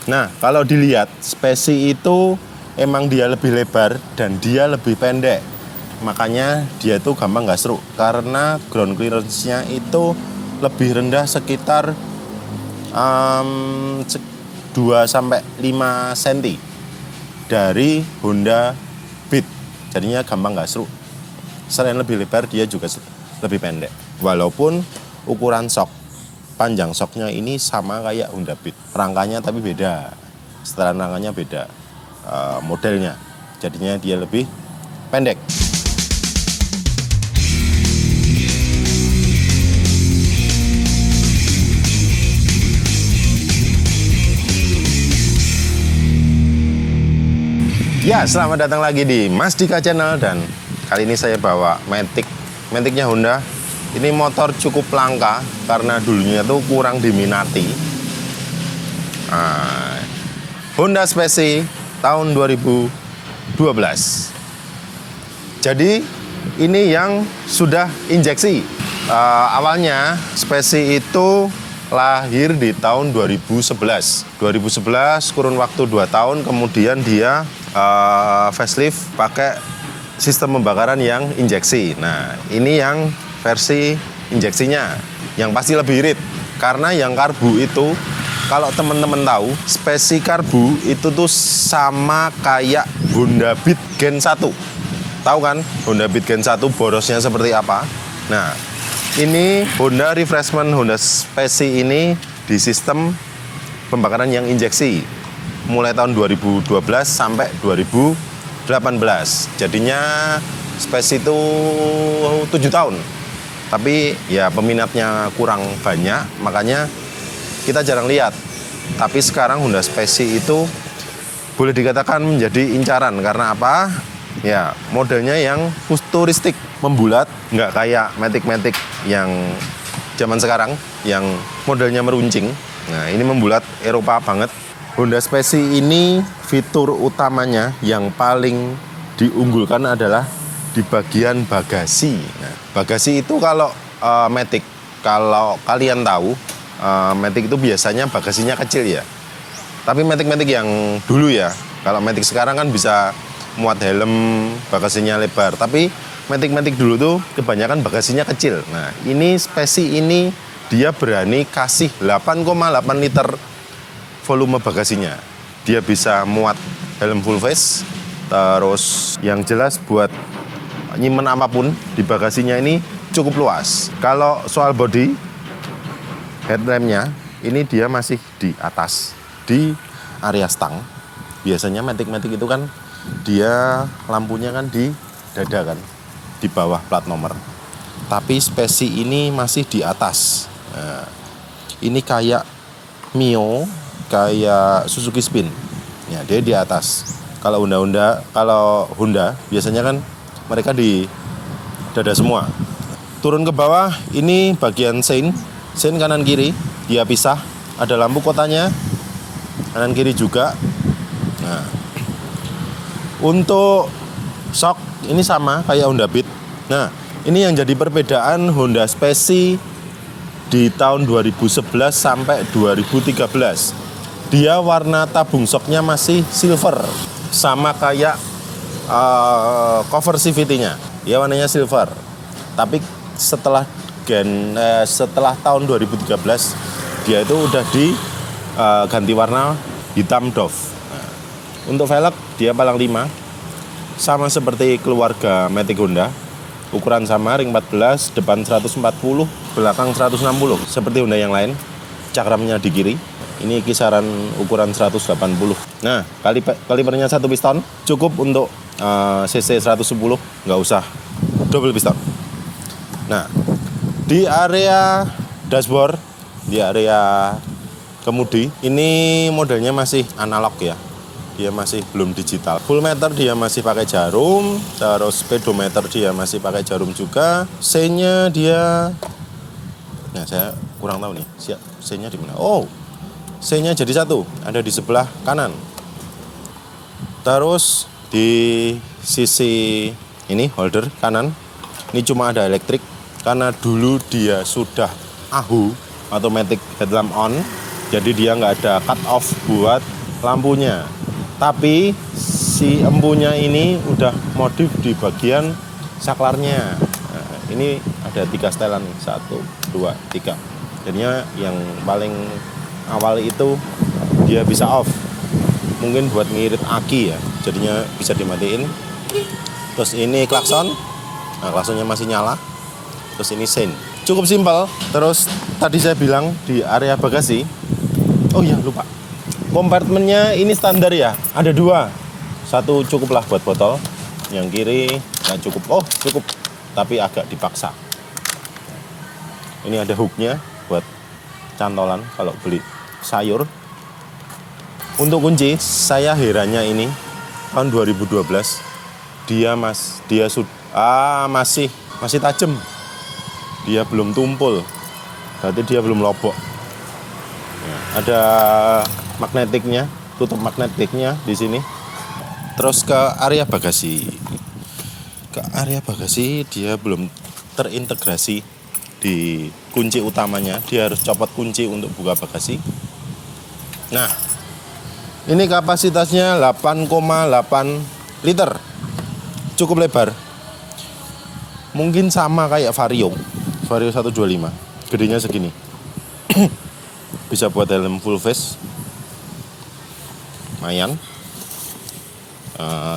Nah, kalau dilihat spesi itu emang dia lebih lebar dan dia lebih pendek. Makanya dia itu gampang gasruk karena ground clearance-nya itu lebih rendah sekitar 2 sampai 5 cm dari Honda Beat. Jadinya gampang gasruk. Selain lebih lebar, dia juga lebih pendek. Walaupun ukuran sok, panjang soknya ini sama kayak Honda Beat. Rangkanya tapi beda. Setelan rangkanya beda. Modelnya. Jadinya dia lebih pendek. Ya, selamat datang lagi di Mas Dika Channel dan kali ini saya bawa Matic-nya Honda. Ini motor cukup langka karena dulunya tuh kurang diminati. Honda Spesi tahun 2012. Jadi ini yang sudah injeksi. Awalnya Spesi itu lahir di tahun 2011. 2011 kurun waktu 2 tahun, kemudian dia facelift pakai sistem pembakaran yang injeksi. Nah, ini yang versi injeksinya, yang pasti lebih irit. Karena yang karbu itu, kalau teman-teman tahu, spesi karbu itu tuh sama kayak Honda Beat Gen 1. Tahu kan Honda Beat Gen 1 borosnya seperti apa? Nah, ini Honda Refreshment Honda Spesi ini di sistem pembakaran yang injeksi mulai tahun 2012 sampai 2018. Jadinya Spesi itu 7 tahun. Tapi ya peminatnya kurang banyak, makanya kita jarang lihat. Tapi sekarang Honda Spesi itu boleh dikatakan menjadi incaran. Karena apa? Ya, modelnya yang futuristik, membulat, nggak kayak Matic-Matic yang zaman sekarang, yang modelnya meruncing. Nah, ini membulat Eropa banget. Honda Spesi ini fitur utamanya yang paling diunggulkan adalah di bagian bagasi. Nah, bagasi itu kalau Matic, kalau kalian tahu, Matic itu biasanya bagasinya kecil ya. Tapi Matic-Matic yang dulu ya, kalau Matic sekarang kan bisa muat helm, bagasinya lebar. Tapi Matic-Matic dulu tuh kebanyakan bagasinya kecil. Nah, ini Spesi ini dia berani kasih 8,8 liter volume bagasinya. Dia bisa muat helm full face. Terus yang jelas buat nyimpen apapun di bagasinya ini cukup luas. Kalau soal body, headlampnya ini dia masih di atas, di area stang. Biasanya Matic-Matic itu kan dia lampunya kan di dada kan, di bawah plat nomor. Tapi Spesi ini masih di atas. Nah, ini kayak Mio, kayak Suzuki Spin. Ya, dia di atas. Kalau Honda biasanya kan mereka di dada semua. Turun ke bawah, ini bagian sein kanan kiri, dia pisah. Ada lampu kotanya, kanan kiri juga. Nah, untuk shock ini sama kayak Honda Beat. Nah, ini yang jadi perbedaan Honda Spesi di tahun 2011 sampai 2013. Dia warna tabung shocknya masih silver, sama kayak cover CVT-nya. Dia warnanya silver. Tapi setelah tahun 2013 dia itu udah ganti warna hitam doff. Nah, untuk velg dia palang 5, sama seperti keluarga Matic Honda. Ukuran sama, ring 14, depan 140, belakang 160. Seperti Honda yang lain, cakramnya di kiri. Ini kisaran ukuran 180. Nah, kalipernya 1 piston, cukup untuk cc 110, nggak usah double piston. Nah, di area dashboard, di area kemudi, ini modelnya masih analog ya. Dia masih belum digital. Full meter dia masih pakai jarum, terus speedometer dia masih pakai jarum juga. Sein-nya dia, nah saya kurang tahu nih, sein-nya di mana? Oh, sein-nya jadi satu, ada di sebelah kanan. Terus di sisi ini holder kanan, ini cuma ada elektrik karena dulu dia sudah AHU, automatic headlamp on. Jadi dia nggak ada cut off buat lampunya. Tapi si empunya ini udah modif di bagian saklarnya. Nah, ini ada 3 setelan, 1, 2, 3. Jadinya yang paling awal itu dia bisa off. Mungkin buat ngirit aki ya, jadinya bisa dimatiin. Terus ini klakson, nah klaksonnya masih nyala. Terus ini sein, cukup simpel. Terus tadi saya bilang di area bagasi, oh iya lupa, kompartemennya ini standar ya, ada 2. Satu cukuplah buat botol, yang kiri nggak cukup. Oh cukup, tapi agak dipaksa. Ini ada hooknya buat cantolan kalau beli sayur. Untuk kunci, saya herannya ini tahun 2012 dia masih tajam. Dia belum tumpul, berarti dia belum lobok. Nah, ada magnetiknya, tutup magnetiknya di sini. Terus ke area bagasi. Ke area bagasi dia belum terintegrasi di kunci utamanya. Dia harus copot kunci untuk buka bagasi. Nah, ini kapasitasnya 8,8 liter. Cukup lebar. Mungkin sama kayak Vario 125. Gedenya segini. Bisa buat helm full face. Lumayan.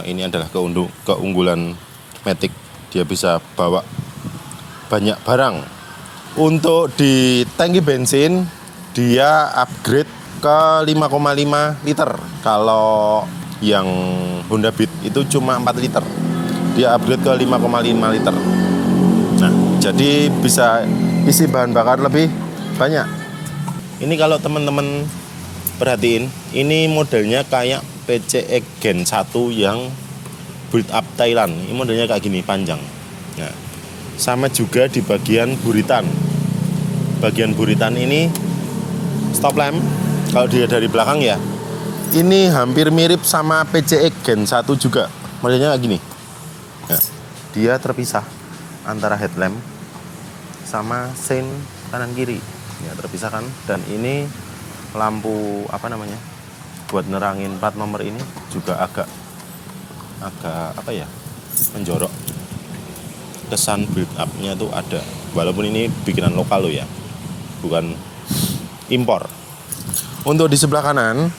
Ini adalah keunggulan Matic. Dia bisa bawa banyak barang. Untuk di tangki bensin dia upgrade ke 5,5 liter. Kalau yang Honda Beat itu cuma 4 liter. Dia upgrade ke 5,5 liter. Nah, jadi bisa isi bahan bakar lebih banyak. Ini kalau teman-teman perhatiin, ini modelnya kayak PCX Gen 1 yang build up Thailand. Ini modelnya kayak gini, panjang. Nah, sama juga di bagian buritan. Bagian buritan ini stop lamp. Kalau dia dari belakang ya, ini hampir mirip sama PCX Gen 1 juga. Modelnya kayak gini. Nah, dia terpisah antara headlamp sama sein kanan kiri. Ya, terpisahkan. Dan ini lampu buat nerangin plat nomor ini juga agak menjorok. Kesan build up-nya tuh ada. Walaupun ini bikinan lokal loh ya, bukan impor. Untuk di sebelah kanan,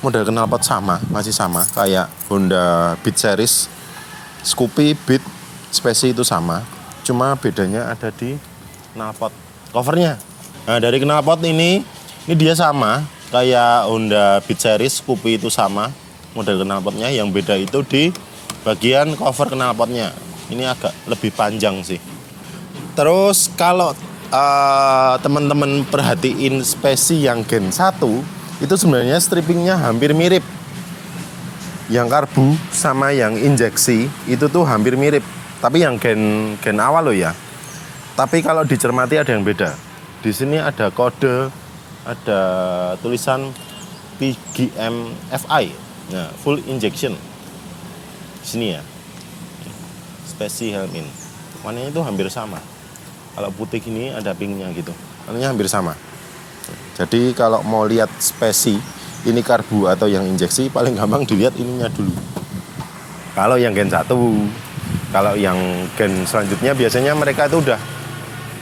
model knalpot masih sama kayak Honda Beat series. Scoopy, Beat, Speci itu sama. Cuma bedanya ada di knalpot covernya. Nah, dari knalpot ini dia sama kayak Honda Beat series, Scoopy itu sama model knalpotnya. Yang beda itu di bagian cover knalpotnya. Ini agak lebih panjang sih. Terus kalau teman-teman perhatiin Speci yang Gen 1, itu sebenarnya strippingnya hampir mirip. Yang karbu sama yang injeksi itu tuh hampir mirip. Tapi yang gen awal loh ya. Tapi kalau dicermati ada yang beda. Di sini ada kode, ada tulisan PGM-FI. Nah, full injection. Di sini ya. Speci Helmin. Warnanya itu hampir sama. Kalau putih ini ada pinknya gitu. Warnanya hampir sama. Jadi kalau mau lihat Speci ini karbu atau yang injeksi, paling gampang dilihat ininya dulu. Kalau yang Gen 1, kalau yang gen selanjutnya biasanya mereka itu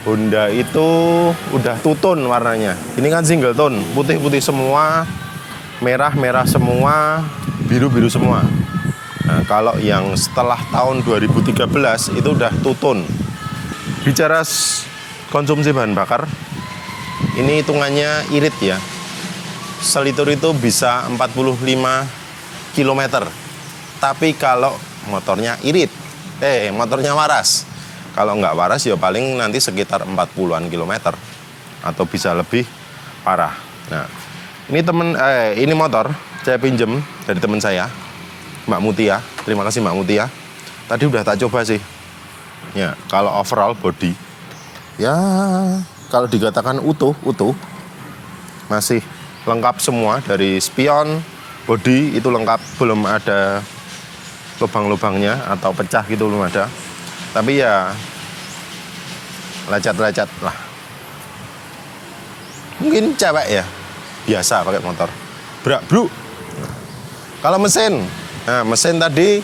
Honda itu udah two tone warnanya. Ini kan single tone, putih-putih semua, merah-merah semua, biru-biru semua. Nah, kalau yang setelah tahun 2013 itu udah two tone. Bicara konsumsi bahan bakar, ini hitungannya irit ya. Seliter itu bisa 45 km. Tapi kalau motornya irit, motornya waras. Kalau nggak waras ya paling nanti sekitar 40-an kilometer. Atau bisa lebih parah. Nah, ini motor saya pinjem dari teman saya, Mbak Mutia. Terima kasih Mbak Mutia. Tadi udah tak coba sih. Ya, kalau overall body, ya kalau dikatakan utuh, masih lengkap semua dari spion, body itu lengkap, belum ada lubang-lubangnya atau pecah gitu, belum ada. Tapi ya lecet-lecet lah. Mungkin cewek ya, biasa pakai motor. Brak, bro. Kalau mesin, nah mesin tadi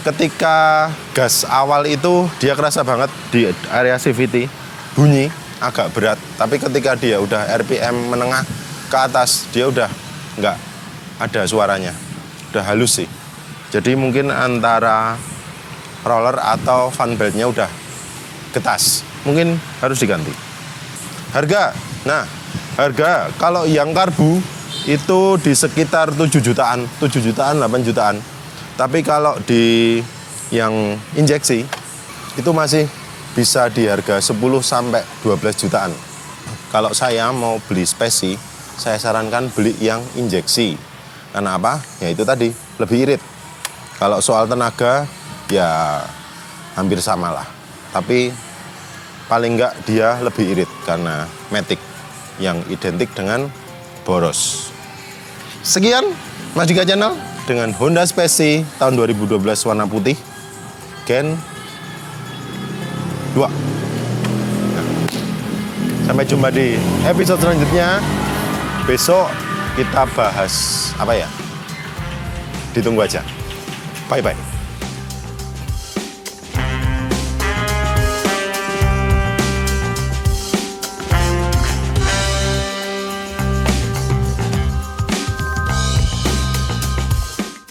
ketika gas awal itu dia kerasa banget di area CVT, bunyi agak berat. Tapi ketika dia udah RPM menengah ke atas, dia udah nggak ada suaranya, udah halus sih. Jadi mungkin antara roller atau fan beltnya udah getas, mungkin harus diganti. Harga, nah harga kalau yang karbu itu di sekitar 7 jutaan, 7 jutaan, 8 jutaan. Tapi kalau di yang injeksi itu masih bisa di harga 10 sampai 12 jutaan. Kalau saya mau beli spesi, saya sarankan beli yang injeksi. Karena apa? Ya itu tadi, lebih irit. Kalau soal tenaga, ya hampir sama lah. Tapi paling enggak dia lebih irit karena matic yang identik dengan boros. Sekian Majika Channel dengan Honda Spesi tahun 2012 warna putih Gen 2. Nah, sampai jumpa di episode selanjutnya. Besok kita bahas apa ya? Ditunggu aja. Bye-bye.